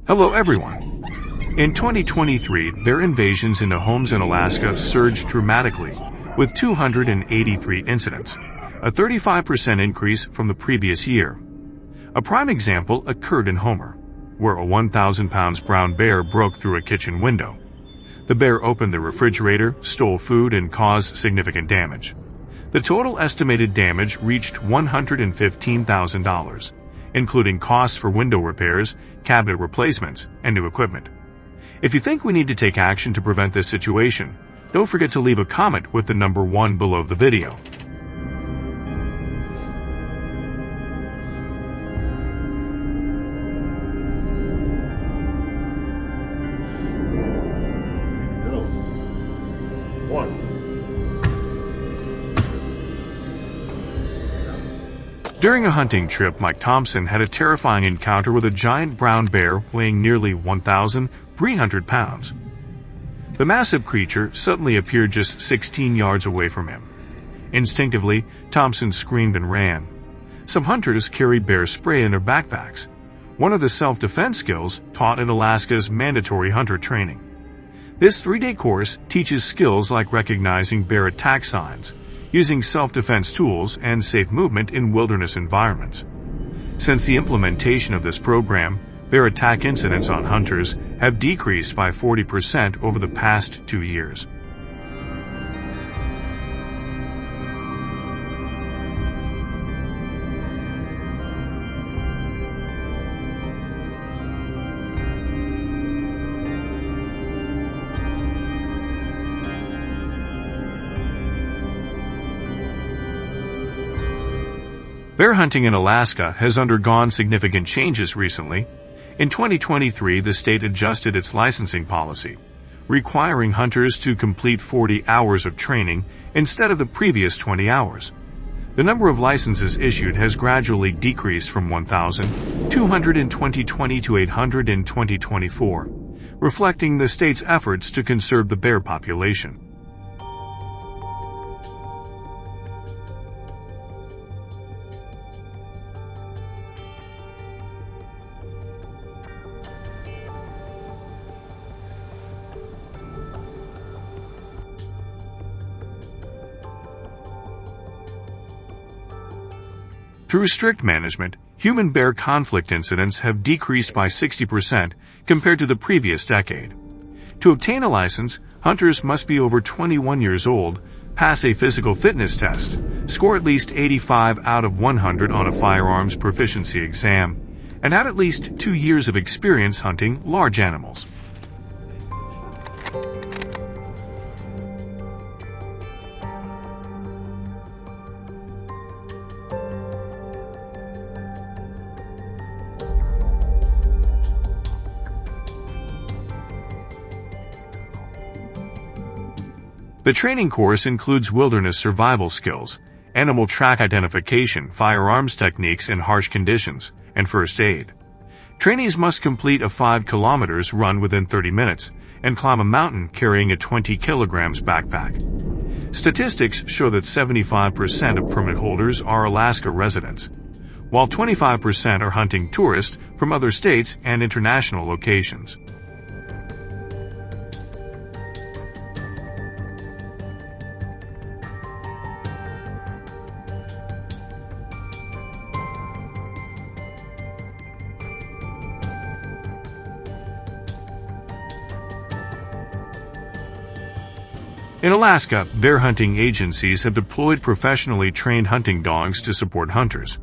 Hello everyone. In 2023, bear invasions into homes in Alaska surged dramatically, with 283 incidents, a 35% increase from the previous year. A prime example occurred in Homer, where a 1,000-pound brown bear broke through a kitchen window. The bear opened the refrigerator, stole food, and caused significant damage. The total estimated damage reached $115,000. Including costs for window repairs, cabinet replacements, and new equipment. If you think we need to take action to prevent this situation, don't forget to leave a comment with the number 1 below the video. During a hunting trip, Mike Thompson had a terrifying encounter with a giant brown bear weighing nearly 1,300 pounds. The massive creature suddenly appeared just 16 yards away from him. Instinctively, Thompson screamed and ran. Some hunters carry bear spray in their backpacks, one of the self-defense skills taught in Alaska's mandatory hunter training. This 3-day course teaches skills like recognizing bear attack signs, using self-defense tools, and safe movement in wilderness environments. Since the implementation of this program, bear attack incidents on hunters have decreased by 40% over the past 2 years. Bear hunting in Alaska has undergone significant changes recently. In 2023, the state adjusted its licensing policy, requiring hunters to complete 40 hours of training instead of the previous 20 hours. The number of licenses issued has gradually decreased from 1,200 in 2020 to 800 in 2024, reflecting the state's efforts to conserve the bear population. Through strict management, human-bear conflict incidents have decreased by 60% compared to the previous decade. To obtain a license, hunters must be over 21 years old, pass a physical fitness test, score at least 85 out of 100 on a firearms proficiency exam, and have at least 2 years of experience hunting large animals. The training course includes wilderness survival skills, animal track identification, firearms techniques in harsh conditions, and first aid. Trainees must complete a 5 kilometers run within 30 minutes and climb a mountain carrying a 20 kilograms backpack. Statistics show that 75% of permit holders are Alaska residents, while 25% are hunting tourists from other states and international locations. In Alaska, bear hunting agencies have deployed professionally trained hunting dogs to support hunters.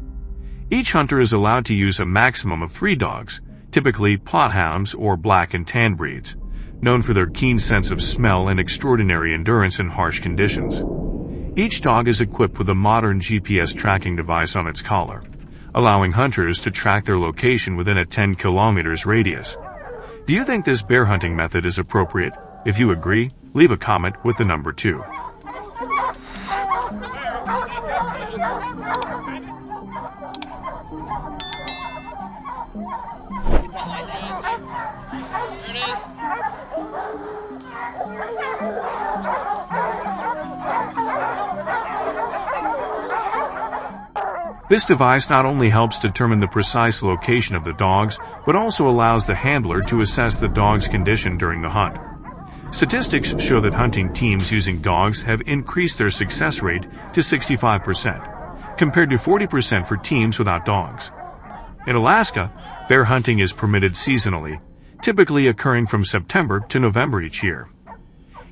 Each hunter is allowed to use a maximum of 3 dogs, typically Plothounds or black and tan breeds, known for their keen sense of smell and extraordinary endurance in harsh conditions. Each dog is equipped with a modern GPS tracking device on its collar, allowing hunters to track their location within a 10 kilometers radius. Do you think this bear hunting method is appropriate? If you agree, leave a comment with the number 2. This device not only helps determine the precise location of the dogs, but also allows the handler to assess the dog's condition during the hunt. Statistics show that hunting teams using dogs have increased their success rate to 65%, compared to 40% for teams without dogs. In Alaska, bear hunting is permitted seasonally, typically occurring from September to November each year.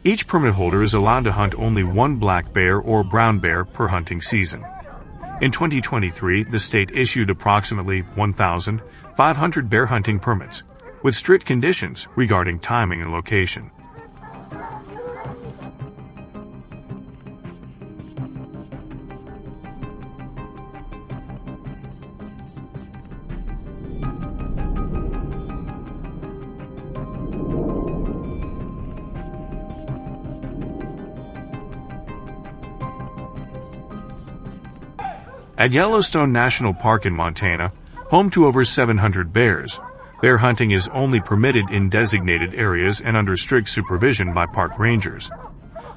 Each permit holder is allowed to hunt only one black bear or brown bear per hunting season. In 2023, the state issued approximately 1,500 bear hunting permits, with strict conditions regarding timing and location. At Yellowstone National Park in Montana, home to over 700 bears, bear hunting is only permitted in designated areas and under strict supervision by park rangers.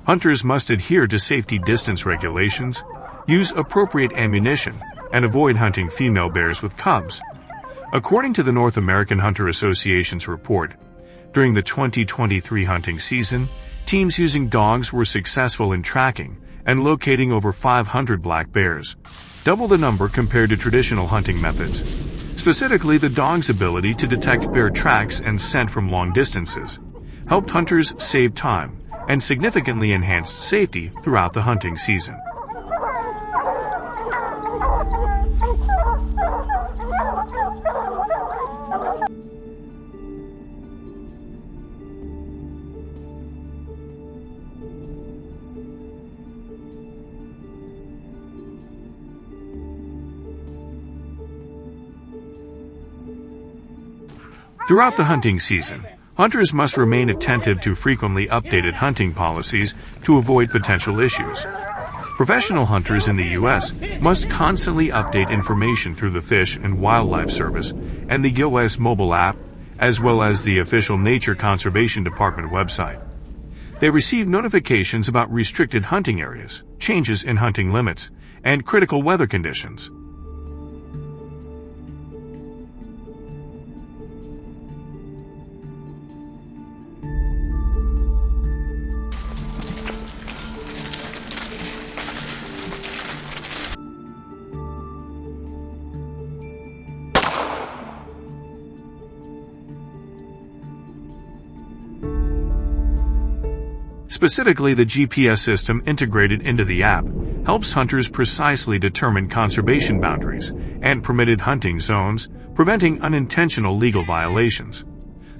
Hunters must adhere to safety distance regulations, use appropriate ammunition, and avoid hunting female bears with cubs. According to the North American Hunter Association's report, during the 2023 hunting season, teams using dogs were successful in tracking and locating over 500 black bears, double the number compared to traditional hunting methods. Specifically, the dog's ability to detect bear tracks and scent from long distances helped hunters save time and significantly enhanced safety throughout the hunting season. Throughout the hunting season, hunters must remain attentive to frequently updated hunting policies to avoid potential issues. Professional hunters in the U.S. must constantly update information through the Fish and Wildlife Service and the U.S. mobile app, as well as the official Nature Conservation Department website. They receive notifications about restricted hunting areas, changes in hunting limits, and critical weather conditions. Specifically, the GPS system integrated into the app helps hunters precisely determine conservation boundaries and permitted hunting zones, preventing unintentional legal violations.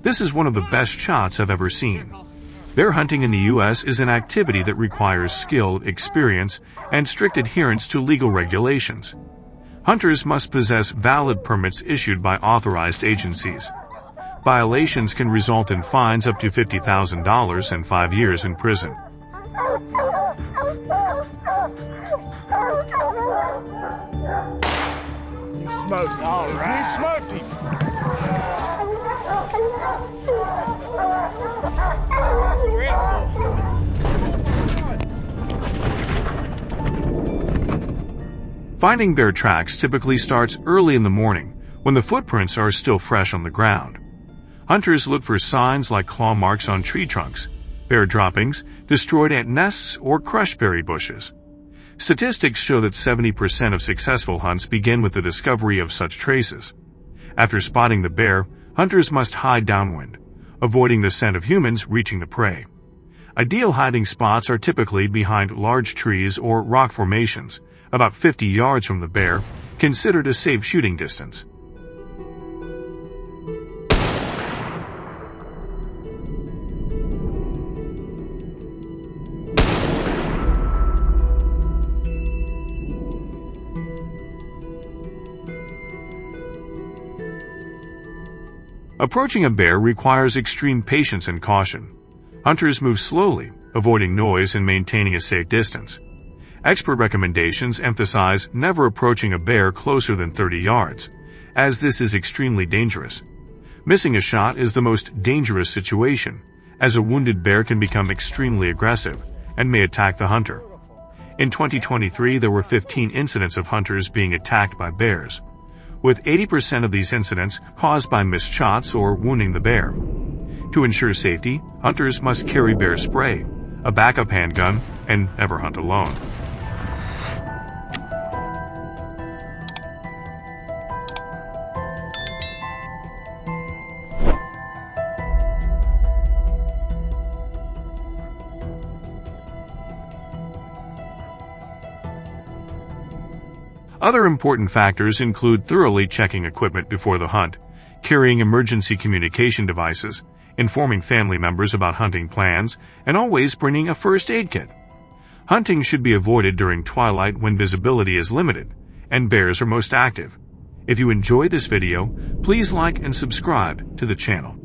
This is one of the best shots I've ever seen. Bear hunting in the U.S. is an activity that requires skill, experience, and strict adherence to legal regulations. Hunters must possess valid permits issued by authorized agencies. Violations can result in fines up to $50,000 and 5 years in prison. You smoked, all right. You smoked him. Finding bear tracks typically starts early in the morning when the footprints are still fresh on the ground. Hunters look for signs like claw marks on tree trunks, bear droppings, destroyed ant nests, or crushed berry bushes. Statistics show that 70% of successful hunts begin with the discovery of such traces. After spotting the bear, hunters must hide downwind, avoiding the scent of humans reaching the prey. Ideal hiding spots are typically behind large trees or rock formations, about 50 yards from the bear, considered a safe shooting distance. Approaching a bear requires extreme patience and caution. Hunters move slowly, avoiding noise and maintaining a safe distance. Expert recommendations emphasize never approaching a bear closer than 30 yards, as this is extremely dangerous. Missing a shot is the most dangerous situation, as a wounded bear can become extremely aggressive and may attack the hunter. In 2023, there were 15 incidents of hunters being attacked by bears, with 80% of these incidents caused by missed shots or wounding the bear. To ensure safety, hunters must carry bear spray, a backup handgun, and never hunt alone. Other important factors include thoroughly checking equipment before the hunt, carrying emergency communication devices, informing family members about hunting plans, and always bringing a first aid kit. Hunting should be avoided during twilight when visibility is limited and bears are most active. If you enjoyed this video, please like and subscribe to the channel.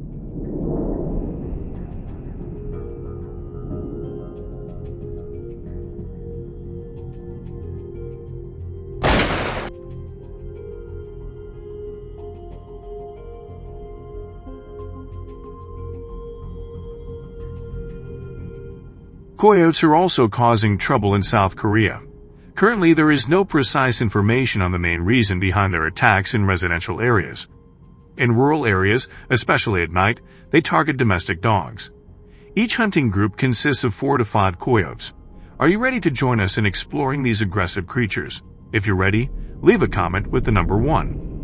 Coyotes are also causing trouble in South Korea. Currently, there is no precise information on the main reason behind their attacks in residential areas. In rural areas, especially at night, they target domestic dogs. Each hunting group consists of 4 to 5 coyotes. Are you ready to join us in exploring these aggressive creatures? If you're ready, leave a comment with the number 1.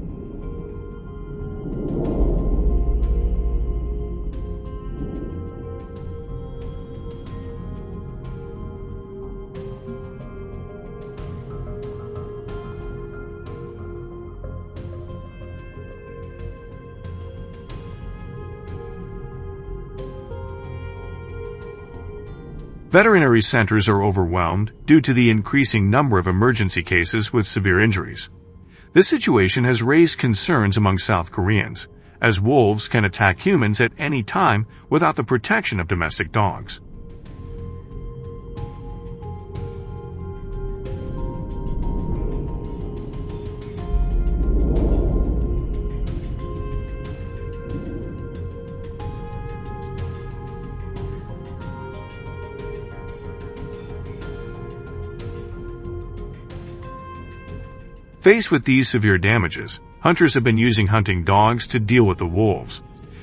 Veterinary centers are overwhelmed due to the increasing number of emergency cases with severe injuries. This situation has raised concerns among South Koreans, as wolves can attack humans at any time without the protection of domestic dogs. Faced with these severe damages, hunters have been using hunting dogs to deal with the wolves.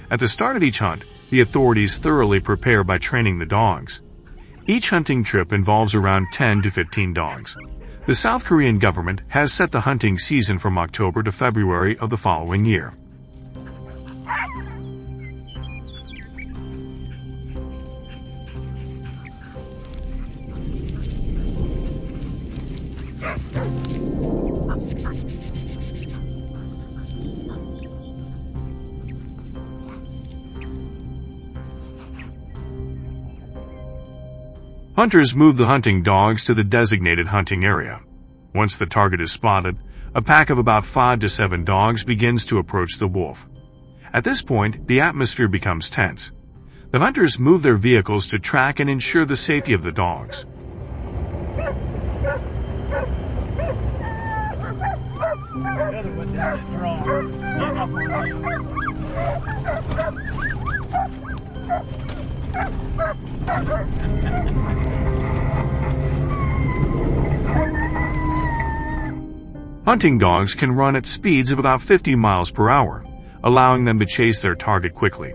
At the start of each hunt, the authorities thoroughly prepare by training the dogs. Each hunting trip involves around 10 to 15 dogs. The South Korean government has set the hunting season from October to February of the following year. Hunters move the hunting dogs to the designated hunting area. Once the target is spotted, a pack of about 5 to 7 dogs begins to approach the wolf. At this point, the atmosphere becomes tense. The hunters move their vehicles to track and ensure the safety of the dogs. Hunting dogs can run at speeds of about 50 miles per hour, allowing them to chase their target quickly.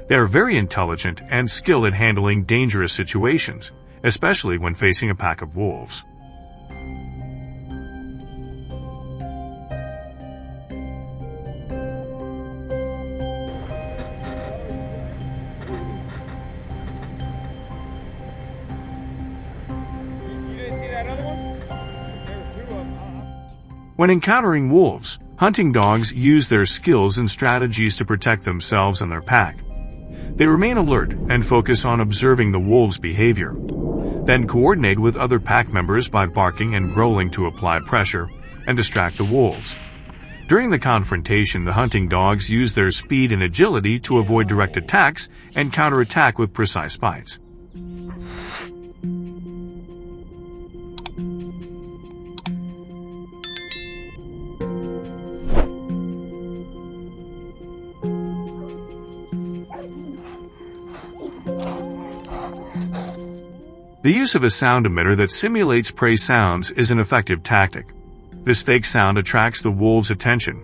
They are very intelligent and skilled at handling dangerous situations, especially when facing a pack of wolves. When encountering wolves, hunting dogs use their skills and strategies to protect themselves and their pack. They remain alert and focus on observing the wolves' behavior, then coordinate with other pack members by barking and growling to apply pressure and distract the wolves. During the confrontation, the hunting dogs use their speed and agility to avoid direct attacks and counterattack with precise bites. The use of a sound emitter that simulates prey sounds is an effective tactic. This fake sound attracts the wolves' attention,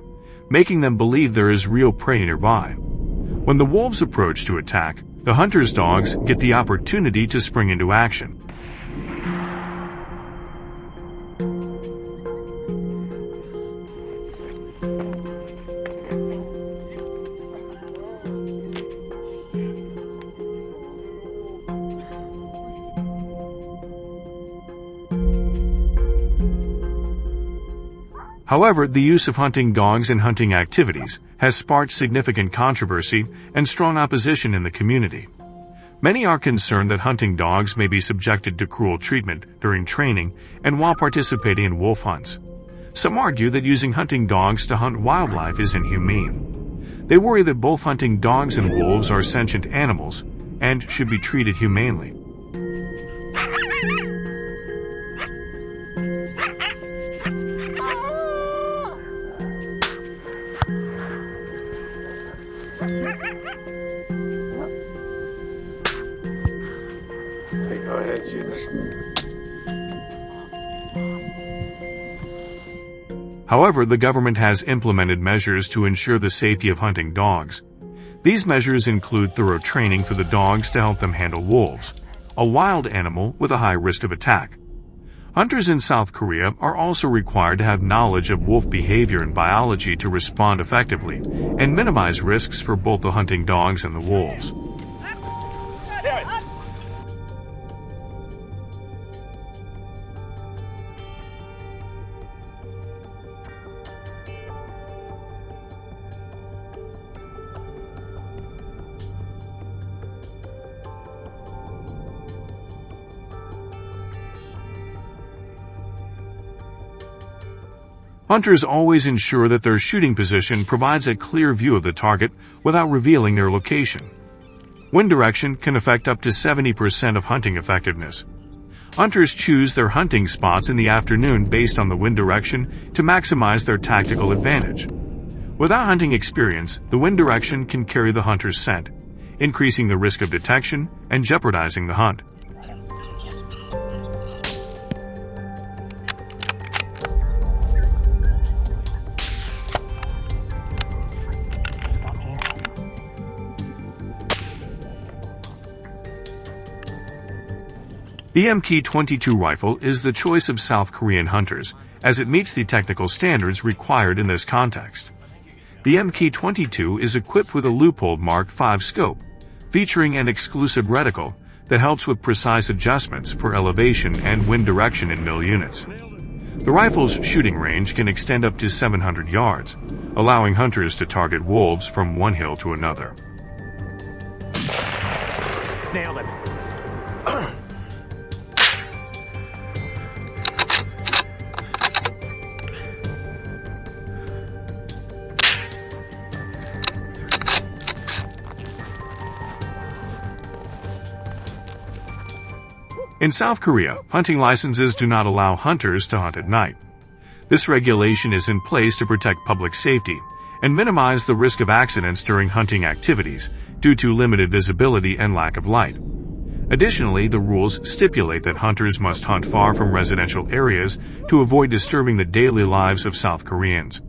making them believe there is real prey nearby. When the wolves approach to attack, the hunter's dogs get the opportunity to spring into action. However, the use of hunting dogs in hunting activities has sparked significant controversy and strong opposition in the community. Many are concerned that hunting dogs may be subjected to cruel treatment during training and while participating in wolf hunts. Some argue that using hunting dogs to hunt wildlife is inhumane. They worry that both hunting dogs and wolves are sentient animals and should be treated humanely. Go ahead, shoot it. However, the government has implemented measures to ensure the safety of hunting dogs. These measures include thorough training for the dogs to help them handle wolves, a wild animal with a high risk of attack. Hunters in South Korea are also required to have knowledge of wolf behavior and biology to respond effectively and minimize risks for both the hunting dogs and the wolves. Hunters always ensure that their shooting position provides a clear view of the target without revealing their location. Wind direction can affect up to 70% of hunting effectiveness. Hunters choose their hunting spots in the afternoon based on the wind direction to maximize their tactical advantage. Without hunting experience, the wind direction can carry the hunter's scent, increasing the risk of detection and jeopardizing the hunt. The MK-22 rifle is the choice of South Korean hunters, as it meets the technical standards required in this context. The MK-22 is equipped with a Leupold Mark V scope, featuring an exclusive reticle that helps with precise adjustments for elevation and wind direction in mil units. The rifle's shooting range can extend up to 700 yards, allowing hunters to target wolves from one hill to another. Nailed it. In South Korea, hunting licenses do not allow hunters to hunt at night. This regulation is in place to protect public safety and minimize the risk of accidents during hunting activities due to limited visibility and lack of light. Additionally, the rules stipulate that hunters must hunt far from residential areas to avoid disturbing the daily lives of South Koreans.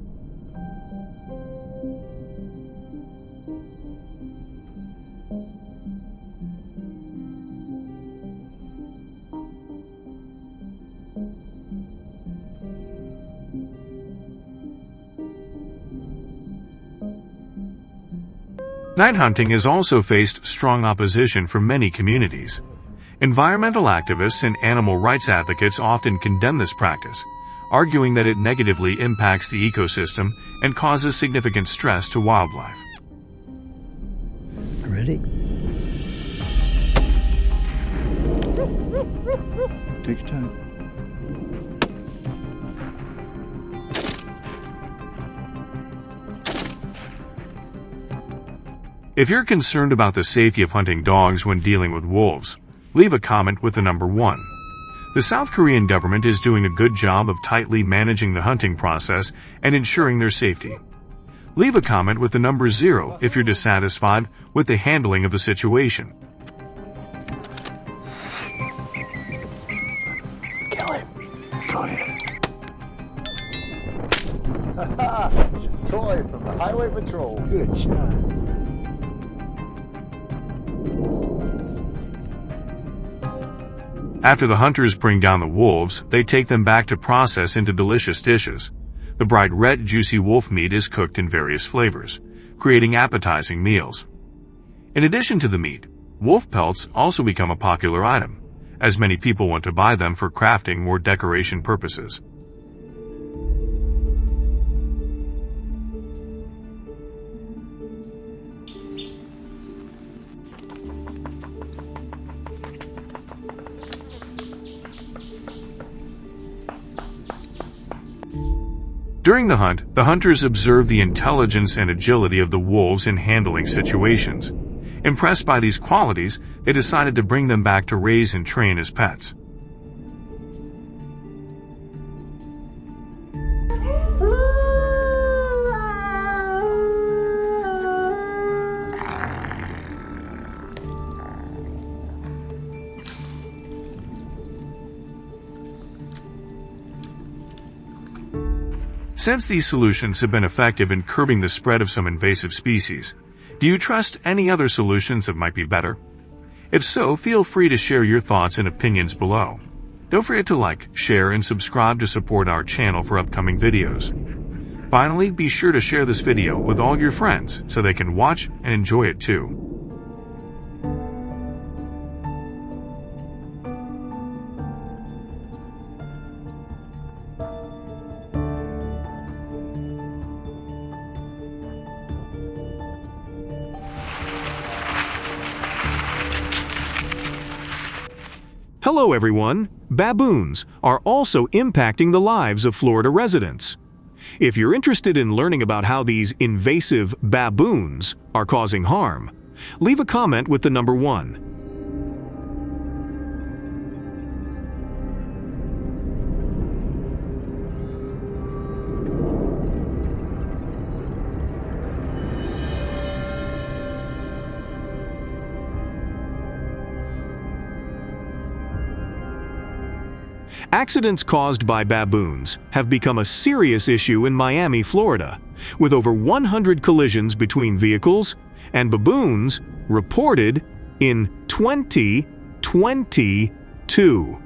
Night hunting has also faced strong opposition from many communities. Environmental activists and animal rights advocates often condemn this practice, arguing that it negatively impacts the ecosystem and causes significant stress to wildlife. Ready? Take your time. If you're concerned about the safety of hunting dogs when dealing with wolves, leave a comment with the number 1. The South Korean government is doing a good job of tightly managing the hunting process and ensuring their safety. Leave a comment with the number 0 if you're dissatisfied with the handling of the situation. toy from the Highway Patrol. Good shot. After the hunters bring down the wolves, they take them back to process into delicious dishes. The bright red, juicy wolf meat is cooked in various flavors, creating appetizing meals. In addition to the meat, wolf pelts also become a popular item, as many people want to buy them for crafting or decoration purposes. During the hunt, the hunters observe the intelligence and agility of the wolves in handling situations. Impressed by these qualities, they decided to bring them back to raise and train as pets. Since these solutions have been effective in curbing the spread of some invasive species, do you trust any other solutions that might be better? If so, feel free to share your thoughts and opinions below. Don't forget to like, share, and subscribe to support our channel for upcoming videos. Finally, be sure to share this video with all your friends so they can watch and enjoy it too. Hello everyone! Baboons are also impacting the lives of Florida residents. If you're interested in learning about how these invasive baboons are causing harm, leave a comment with the number 1. Accidents caused by baboons have become a serious issue in Miami, Florida, with over 100 collisions between vehicles and baboons reported in 2022.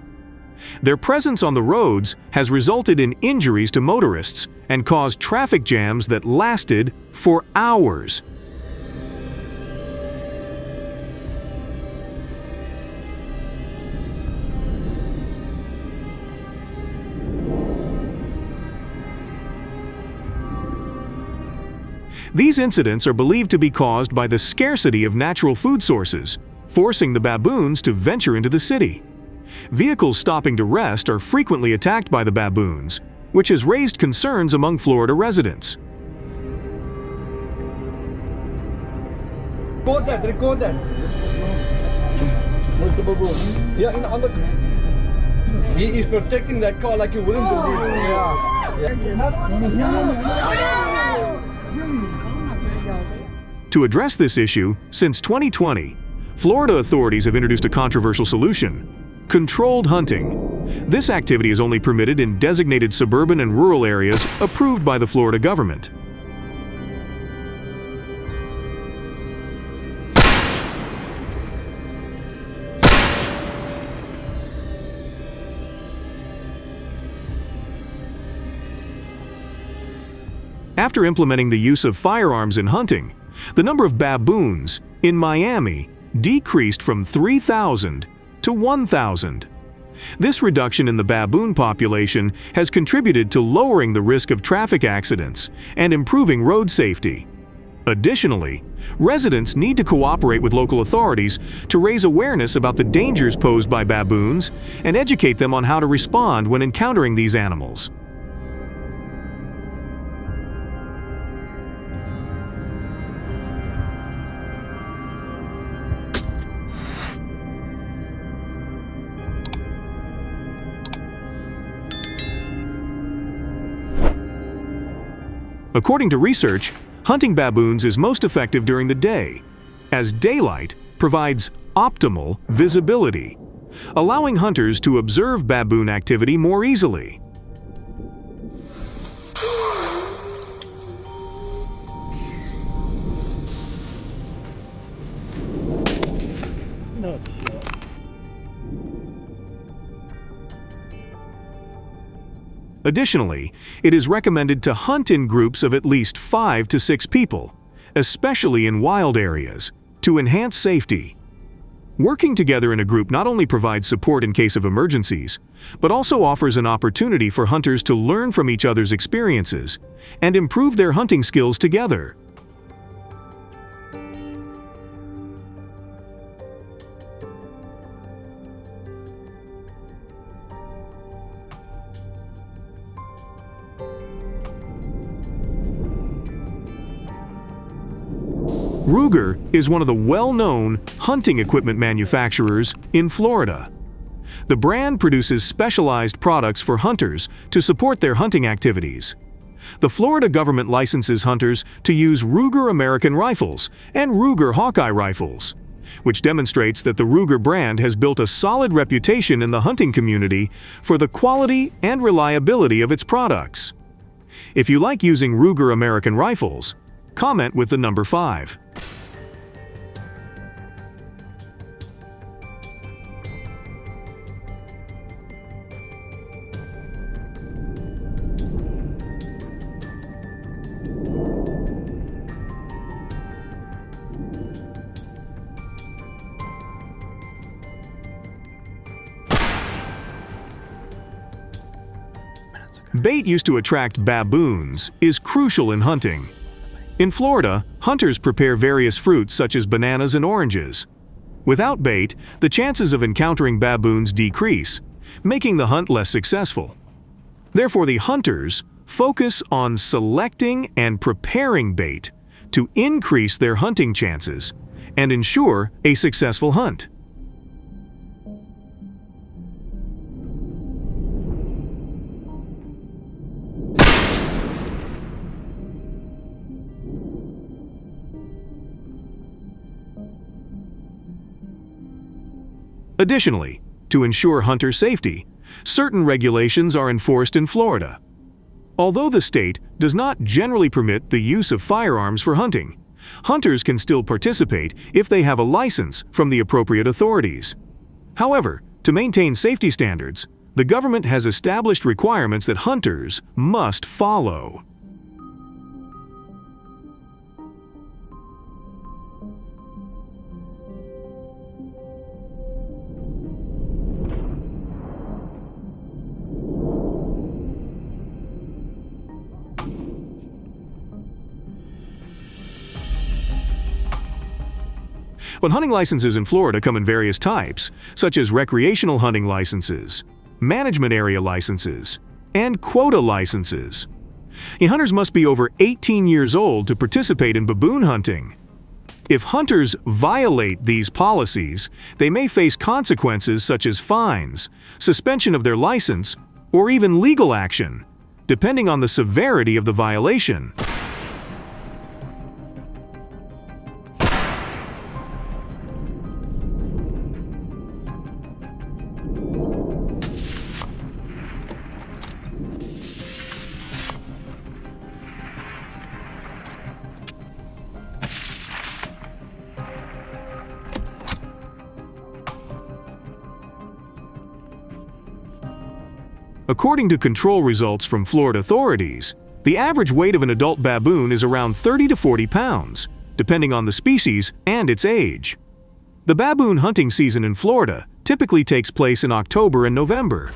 Their presence on the roads has resulted in injuries to motorists and caused traffic jams that lasted for hours. These incidents are believed to be caused by the scarcity of natural food sources, forcing the baboons to venture into the city. Vehicles stopping to rest are frequently attacked by the baboons, which has raised concerns among Florida residents. Record that. Where's the baboon? Yeah, on the... He is protecting that car like you wouldn't believe. To address this issue, since 2020, Florida authorities have introduced a controversial solution: controlled hunting. This activity is only permitted in designated suburban and rural areas approved by the Florida government. After implementing the use of firearms in hunting, the number of baboons in Miami decreased from 3,000 to 1,000. This reduction in the baboon population has contributed to lowering the risk of traffic accidents and improving road safety. Additionally, residents need to cooperate with local authorities to raise awareness about the dangers posed by baboons and educate them on how to respond when encountering these animals. According to research, hunting baboons is most effective during the day, as daylight provides optimal visibility, allowing hunters to observe baboon activity more easily. Additionally, it is recommended to hunt in groups of at least 5 to 6 people, especially in wild areas, to enhance safety. Working together in a group not only provides support in case of emergencies, but also offers an opportunity for hunters to learn from each other's experiences and improve their hunting skills together. Ruger is one of the well-known hunting equipment manufacturers in Florida. The brand produces specialized products for hunters to support their hunting activities. The Florida government licenses hunters to use Ruger American rifles and Ruger Hawkeye rifles, which demonstrates that the Ruger brand has built a solid reputation in the hunting community for the quality and reliability of its products. If you like using Ruger American rifles, comment with the number 5. Bait used to attract baboons is crucial in hunting. In Florida, hunters prepare various fruits such as bananas and oranges. Without bait, the chances of encountering baboons decrease, making the hunt less successful. Therefore, the hunters focus on selecting and preparing bait to increase their hunting chances and ensure a successful hunt. Additionally, to ensure hunter safety, certain regulations are enforced in Florida. Although the state does not generally permit the use of firearms for hunting, hunters can still participate if they have a license from the appropriate authorities. However, to maintain safety standards, the government has established requirements that hunters must follow. But hunting licenses in Florida come in various types, such as recreational hunting licenses, management area licenses, and quota licenses. Hunters must be over 18 years old to participate in baboon hunting. If hunters violate these policies, they may face consequences such as fines, suspension of their license, or even legal action, depending on the severity of the violation. According to control results from Florida authorities, the average weight of an adult baboon is around 30 to 40 pounds, depending on the species and its age. The baboon hunting season in Florida typically takes place in October and November.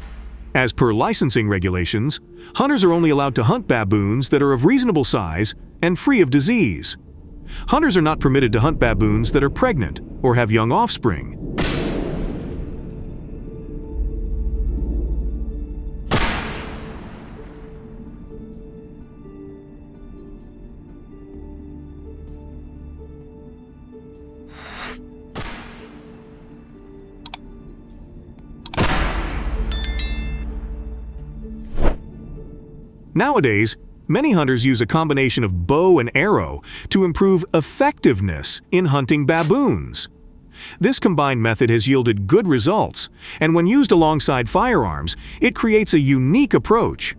As per licensing regulations, hunters are only allowed to hunt baboons that are of reasonable size and free of disease. Hunters are not permitted to hunt baboons that are pregnant or have young offspring. Nowadays, many hunters use a combination of bow and arrow to improve effectiveness in hunting baboons. This combined method has yielded good results, and when used alongside firearms, it creates a unique approach.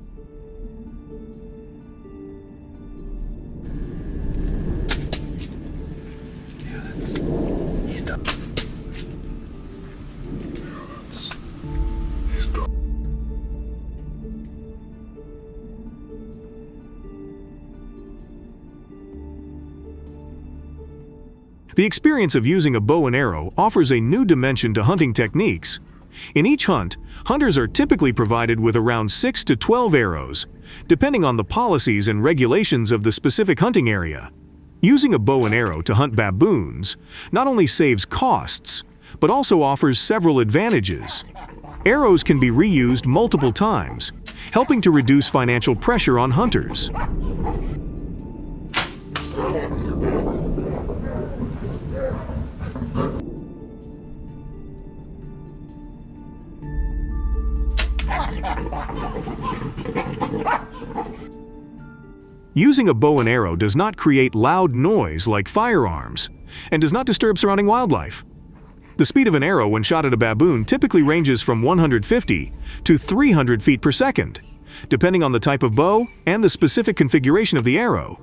He's done. The experience of using a bow and arrow offers a new dimension to hunting techniques. In each hunt, hunters are typically provided with around 6 to 12 arrows, depending on the policies and regulations of the specific hunting area. Using a bow and arrow to hunt baboons not only saves costs, but also offers several advantages. Arrows can be reused multiple times, helping to reduce financial pressure on hunters. Using a bow and arrow does not create loud noise like firearms, and does not disturb surrounding wildlife. The speed of an arrow when shot at a baboon typically ranges from 150 to 300 feet per second, depending on the type of bow and the specific configuration of the arrow.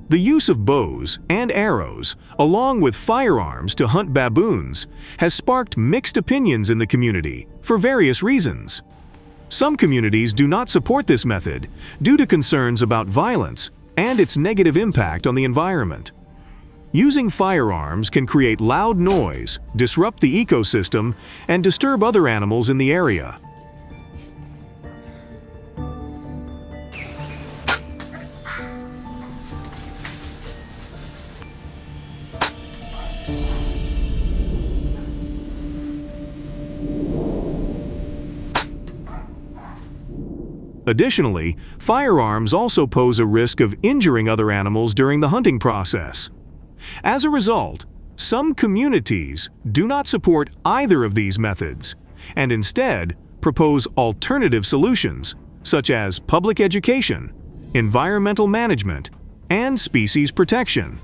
The use of bows and arrows, along with firearms to hunt baboons, has sparked mixed opinions in the community for various reasons. Some communities do not support this method due to concerns about violence and its negative impact on the environment. Using firearms can create loud noise, disrupt the ecosystem, and disturb other animals in the area. Additionally, firearms also pose a risk of injuring other animals during the hunting process. As a result, some communities do not support either of these methods, and instead propose alternative solutions, such as public education, environmental management, and species protection.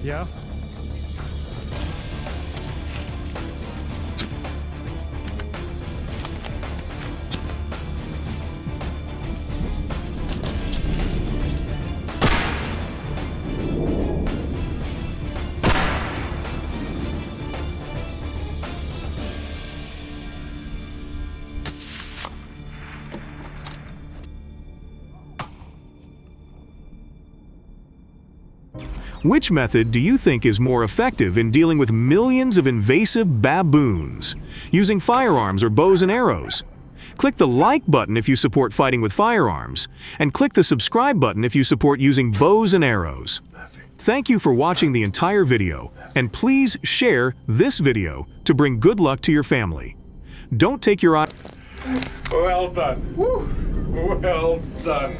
Yeah. Which method do you think is more effective in dealing with millions of invasive baboons? Using firearms or bows and arrows? Click the like button if you support fighting with firearms, and click the subscribe button if you support using bows and arrows. Thank you for watching the entire video, and please share this video to bring good luck to your family. Don't take your eye. Well done. Woo. Well done.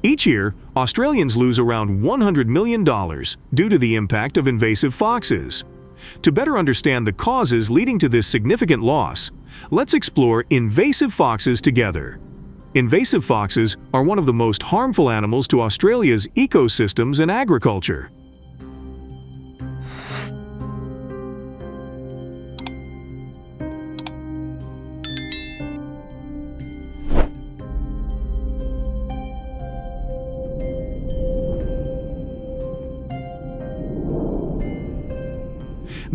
Each year, Australians lose around $100 million due to the impact of invasive foxes. To better understand the causes leading to this significant loss, let's explore invasive foxes together. Invasive foxes are one of the most harmful animals to Australia's ecosystems and agriculture.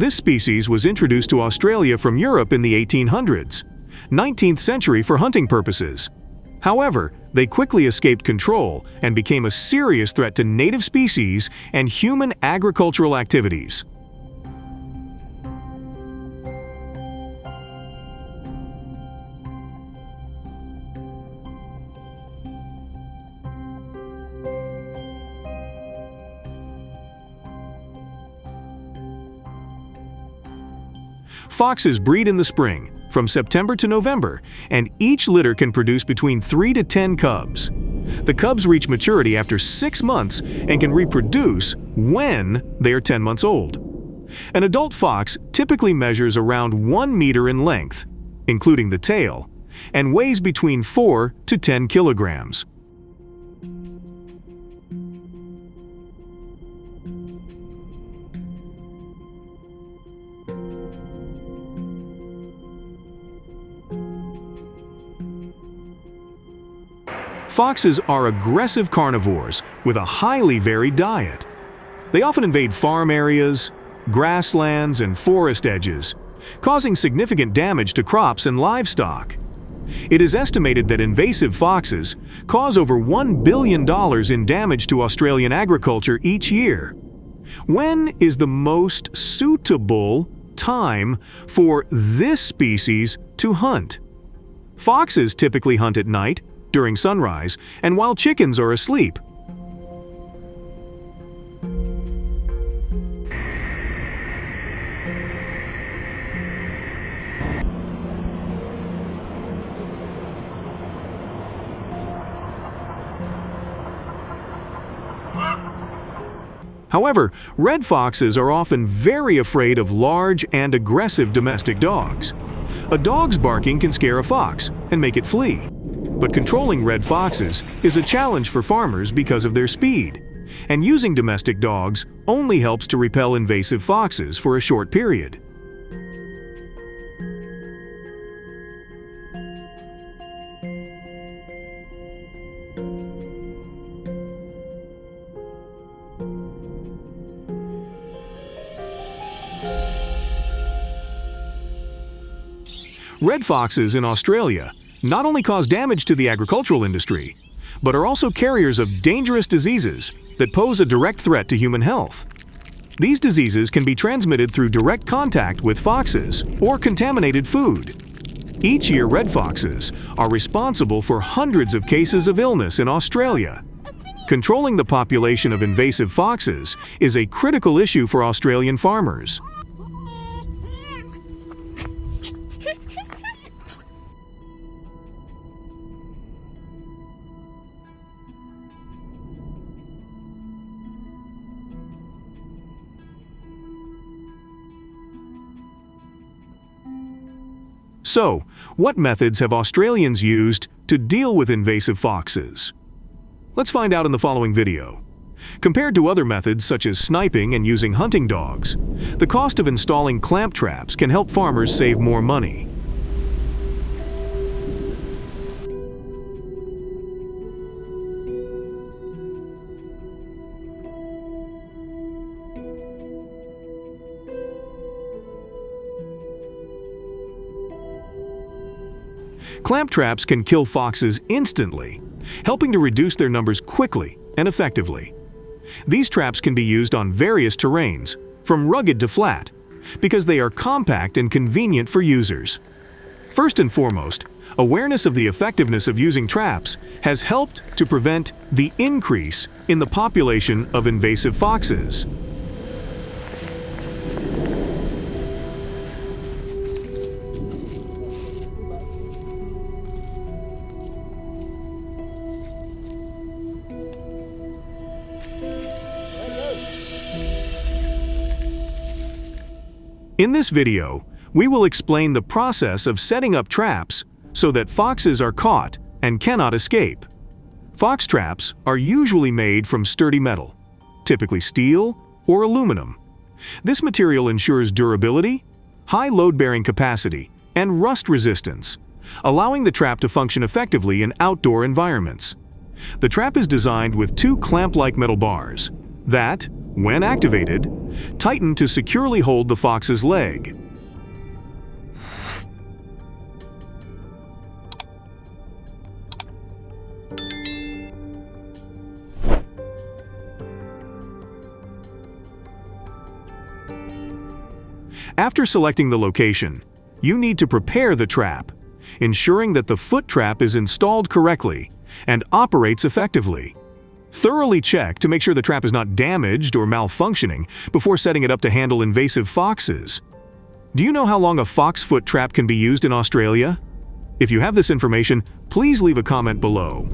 This species was introduced to Australia from Europe in the 1800s, 19th century for hunting purposes. However, they quickly escaped control and became a serious threat to native species and human agricultural activities. Foxes breed in the spring, from September to November, and each litter can produce between 3 to 10 cubs. The cubs reach maturity after 6 months and can reproduce when they are 10 months old. An adult fox typically measures around 1 meter in length, including the tail, and weighs between 4 to 10 kilograms. Foxes are aggressive carnivores with a highly varied diet. They often invade farm areas, grasslands, and forest edges, causing significant damage to crops and livestock. It is estimated that invasive foxes cause over $1 billion in damage to Australian agriculture each year. When is the most suitable time for this species to hunt? Foxes typically hunt at night, during sunrise, and while chickens are asleep. However, red foxes are often very afraid of large and aggressive domestic dogs. A dog's barking can scare a fox and make it flee. But controlling red foxes is a challenge for farmers because of their speed, and using domestic dogs only helps to repel invasive foxes for a short period. Red foxes in Australia not only cause damage to the agricultural industry, but are also carriers of dangerous diseases that pose a direct threat to human health. These diseases can be transmitted through direct contact with foxes or contaminated food. Each year, red foxes are responsible for hundreds of cases of illness in Australia. Controlling the population of invasive foxes is a critical issue for Australian farmers. So, what methods have Australians used to deal with invasive foxes? Let's find out in the following video. Compared to other methods such as sniping and using hunting dogs, the cost of installing clamp traps can help farmers save more money. Clamp traps can kill foxes instantly, helping to reduce their numbers quickly and effectively. These traps can be used on various terrains, from rugged to flat, because they are compact and convenient for users. First and foremost, awareness of the effectiveness of using traps has helped to prevent the increase in the population of invasive foxes. In this video, we will explain the process of setting up traps so that foxes are caught and cannot escape. Fox traps are usually made from sturdy metal, typically steel or aluminum. This material ensures durability, high load-bearing capacity, and rust resistance, allowing the trap to function effectively in outdoor environments. The trap is designed with two clamp-like metal bars that, when activated, tighten to securely hold the fox's leg. After selecting the location, you need to prepare the trap, ensuring that the foot trap is installed correctly and operates effectively. Thoroughly check to make sure the trap is not damaged or malfunctioning before setting it up to handle invasive foxes. Do you know how long a fox foot trap can be used in Australia? If you have this information, please leave a comment below.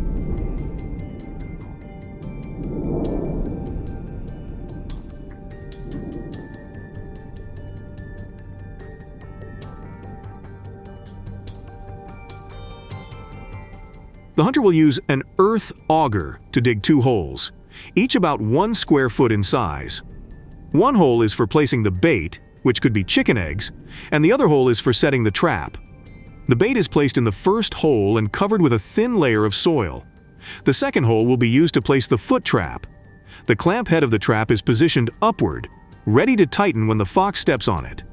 The hunter will use an earth auger to dig 2 holes, each about 1 square foot in size. One hole is for placing the bait, which could be chicken eggs, and the other hole is for setting the trap. The bait is placed in the first hole and covered with a thin layer of soil. The second hole will be used to place the foot trap. The clamp head of the trap is positioned upward, ready to tighten when the fox steps on it.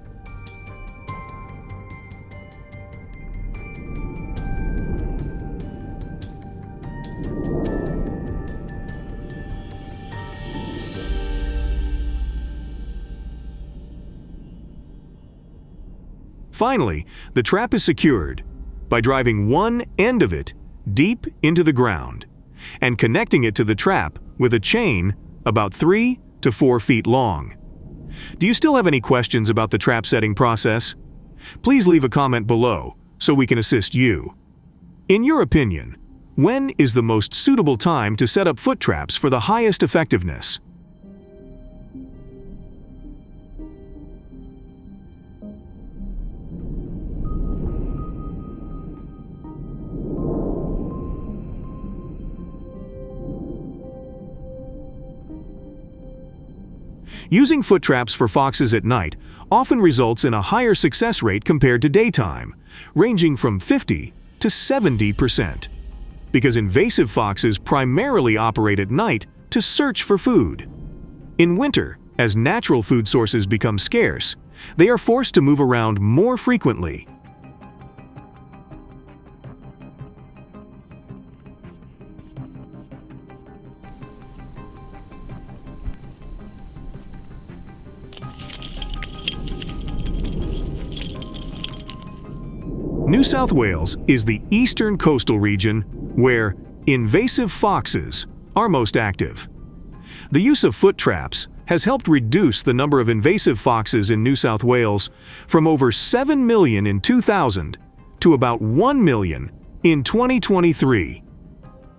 Finally, the trap is secured by driving one end of it deep into the ground and connecting it to the trap with a chain about 3 to 4 feet long. Do you still have any questions about the trap setting process? Please leave a comment below so we can assist you. In your opinion, when is the most suitable time to set up foot traps for the highest effectiveness? Using foot traps for foxes at night often results in a higher success rate compared to daytime, ranging from 50 to 70%. Because invasive foxes primarily operate at night to search for food. In winter, as natural food sources become scarce, they are forced to move around more frequently. New South Wales is the eastern coastal region where invasive foxes are most active. The use of foot traps has helped reduce the number of invasive foxes in New South Wales from over 7 million in 2000 to about 1 million in 2023.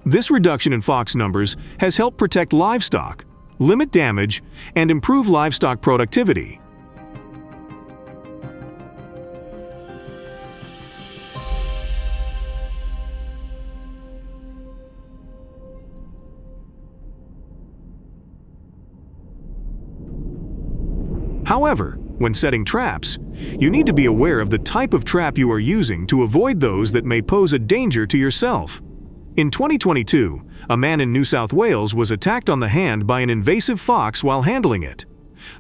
This reduction in fox numbers has helped protect livestock, limit damage, and improve livestock productivity. However, when setting traps, you need to be aware of the type of trap you are using to avoid those that may pose a danger to yourself. In 2022, a man in New South Wales was attacked on the hand by an invasive fox while handling it.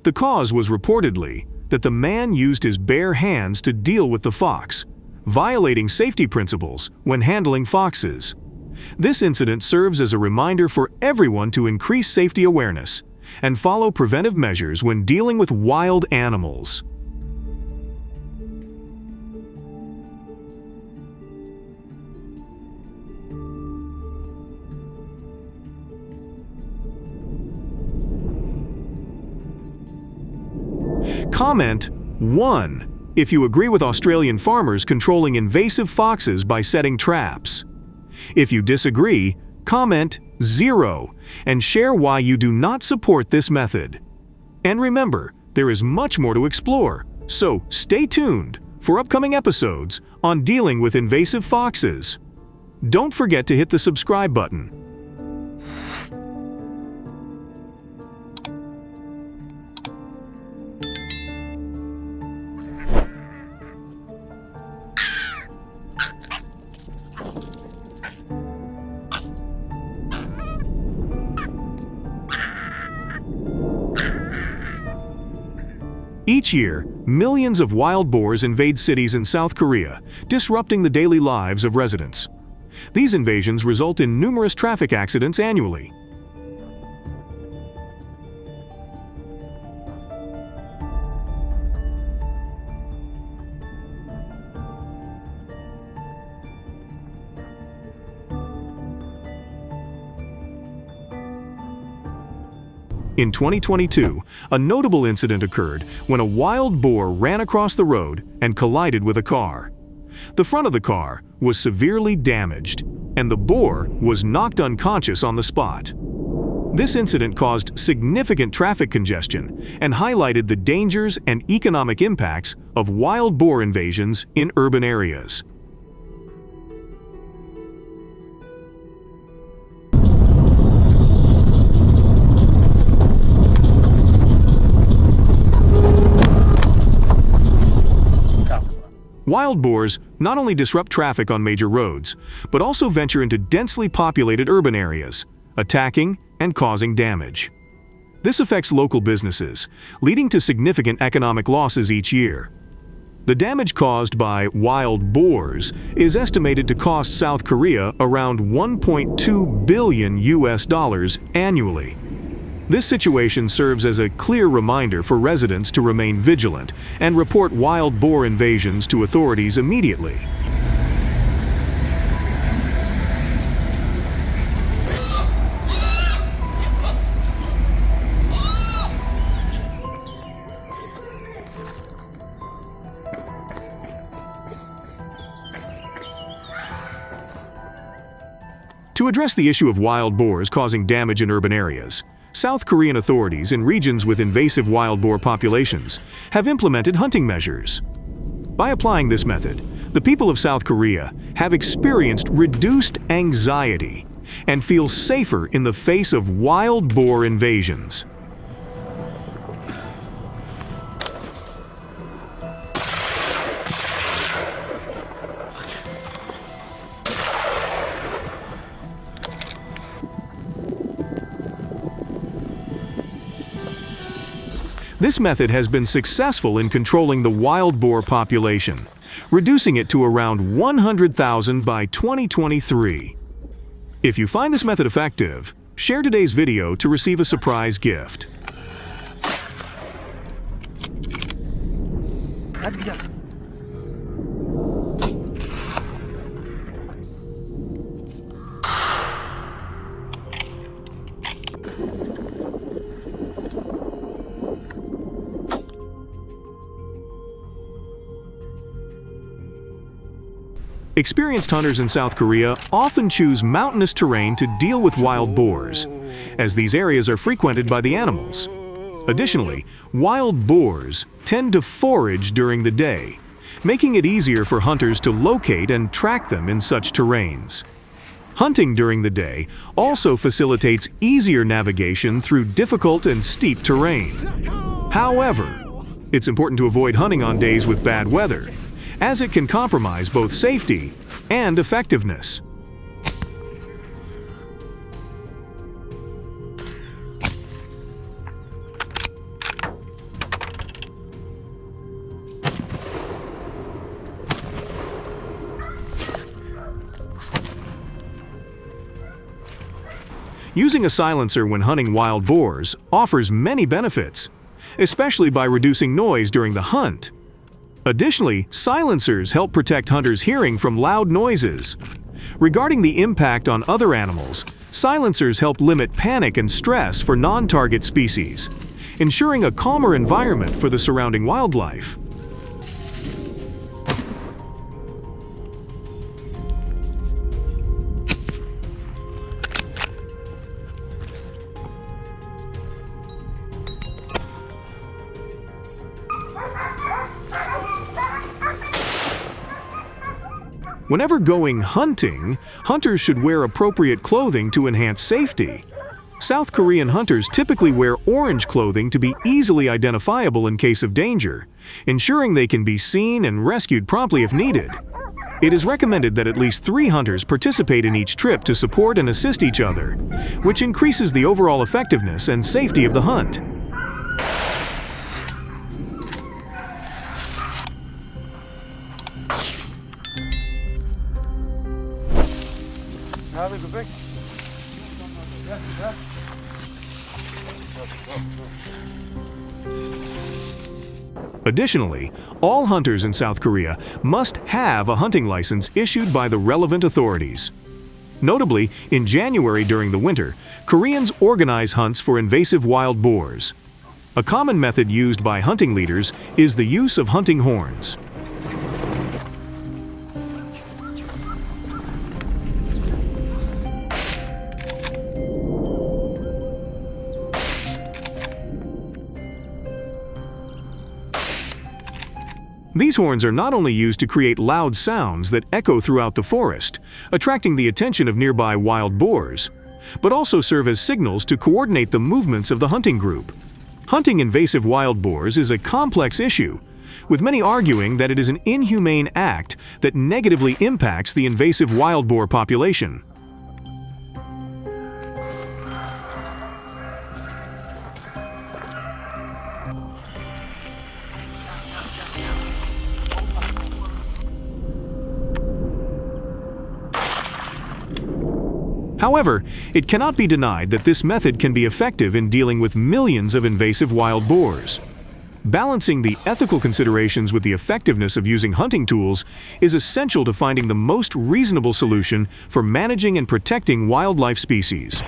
The cause was reportedly that the man used his bare hands to deal with the fox, violating safety principles when handling foxes. This incident serves as a reminder for everyone to increase safety awareness and follow preventive measures when dealing with wild animals. Comment 1 if you agree with Australian farmers controlling invasive foxes by setting traps. If you disagree, comment 0 and share why you do not support this method. And remember, there is much more to explore, so stay tuned for upcoming episodes on dealing with invasive foxes. Don't forget to hit the subscribe button. Each year, millions of wild boars invade cities in South Korea, disrupting the daily lives of residents. These invasions result in numerous traffic accidents annually. In 2022, a notable incident occurred when a wild boar ran across the road and collided with a car. The front of the car was severely damaged, and the boar was knocked unconscious on the spot. This incident caused significant traffic congestion and highlighted the dangers and economic impacts of wild boar invasions in urban areas. Wild boars not only disrupt traffic on major roads, but also venture into densely populated urban areas, attacking and causing damage. This affects local businesses, leading to significant economic losses each year. The damage caused by wild boars is estimated to cost South Korea around $1.2 billion annually. This situation serves as a clear reminder for residents to remain vigilant and report wild boar invasions to authorities immediately. To address the issue of wild boars causing damage in urban areas, South Korean authorities in regions with invasive wild boar populations have implemented hunting measures. By applying this method, the people of South Korea have experienced reduced anxiety and feel safer in the face of wild boar invasions. This method has been successful in controlling the wild boar population, reducing it to around 100,000 by 2023. If you find this method effective, share today's video to receive a surprise gift. Experienced hunters in South Korea often choose mountainous terrain to deal with wild boars, as these areas are frequented by the animals. Additionally, wild boars tend to forage during the day, making it easier for hunters to locate and track them in such terrains. Hunting during the day also facilitates easier navigation through difficult and steep terrain. However, it's important to avoid hunting on days with bad weather, as it can compromise both safety and effectiveness. Using a silencer when hunting wild boars offers many benefits, especially by reducing noise during the hunt. Additionally, silencers help protect hunters' hearing from loud noises. Regarding the impact on other animals, silencers help limit panic and stress for non-target species, ensuring a calmer environment for the surrounding wildlife. Whenever going hunting, hunters should wear appropriate clothing to enhance safety. South Korean hunters typically wear orange clothing to be easily identifiable in case of danger, ensuring they can be seen and rescued promptly if needed. It is recommended that at least 3 hunters participate in each trip to support and assist each other, which increases the overall effectiveness and safety of the hunt. Additionally, all hunters in South Korea must have a hunting license issued by the relevant authorities. Notably, in January during the winter, Koreans organize hunts for invasive wild boars. A common method used by hunting leaders is the use of hunting horns. These horns are not only used to create loud sounds that echo throughout the forest, attracting the attention of nearby wild boars, but also serve as signals to coordinate the movements of the hunting group. Hunting invasive wild boars is a complex issue, with many arguing that it is an inhumane act that negatively impacts the invasive wild boar population. However, it cannot be denied that this method can be effective in dealing with millions of invasive wild boars. Balancing the ethical considerations with the effectiveness of using hunting tools is essential to finding the most reasonable solution for managing and protecting wildlife species.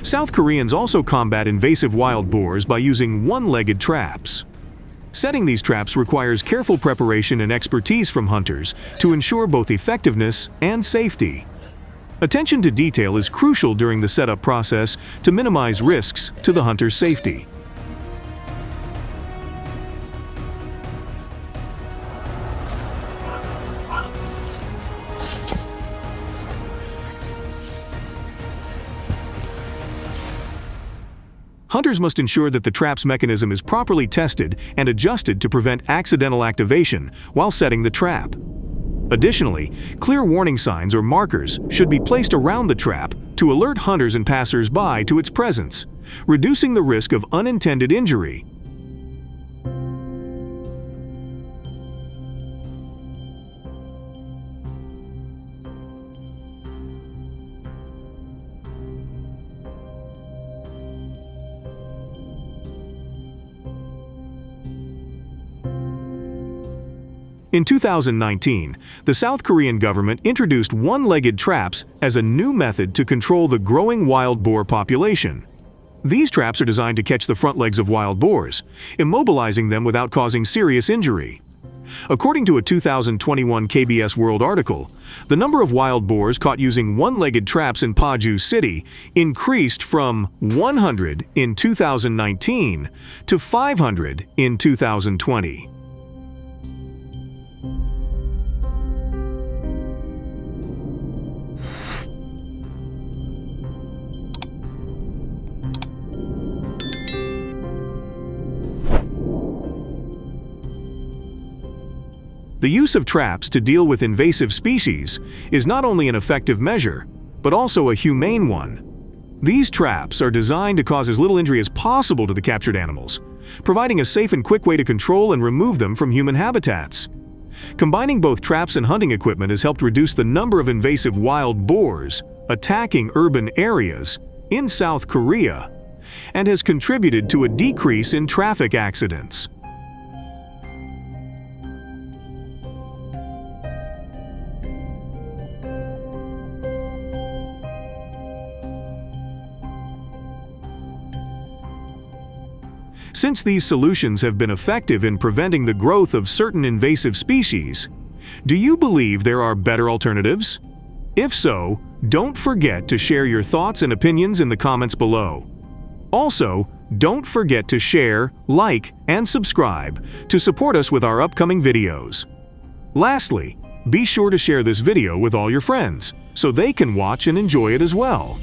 South Koreans also combat invasive wild boars by using one-legged traps. Setting these traps requires careful preparation and expertise from hunters to ensure both effectiveness and safety. Attention to detail is crucial during the setup process to minimize risks to the hunter's safety. Hunters must ensure that the trap's mechanism is properly tested and adjusted to prevent accidental activation while setting the trap. Additionally, clear warning signs or markers should be placed around the trap to alert hunters and passers-by to its presence, reducing the risk of unintended injury. In 2019, the South Korean government introduced one-legged traps as a new method to control the growing wild boar population. These traps are designed to catch the front legs of wild boars, immobilizing them without causing serious injury. According to a 2021 KBS World article, the number of wild boars caught using one-legged traps in Paju City increased from 100 in 2019 to 500 in 2020. The use of traps to deal with invasive species is not only an effective measure, but also a humane one. These traps are designed to cause as little injury as possible to the captured animals, providing a safe and quick way to control and remove them from human habitats. Combining both traps and hunting equipment has helped reduce the number of invasive wild boars attacking urban areas in South Korea and has contributed to a decrease in traffic accidents. Since these solutions have been effective in preventing the growth of certain invasive species, do you believe there are better alternatives? If so, don't forget to share your thoughts and opinions in the comments below. Also, don't forget to share, like, and subscribe to support us with our upcoming videos. Lastly, be sure to share this video with all your friends so they can watch and enjoy it as well.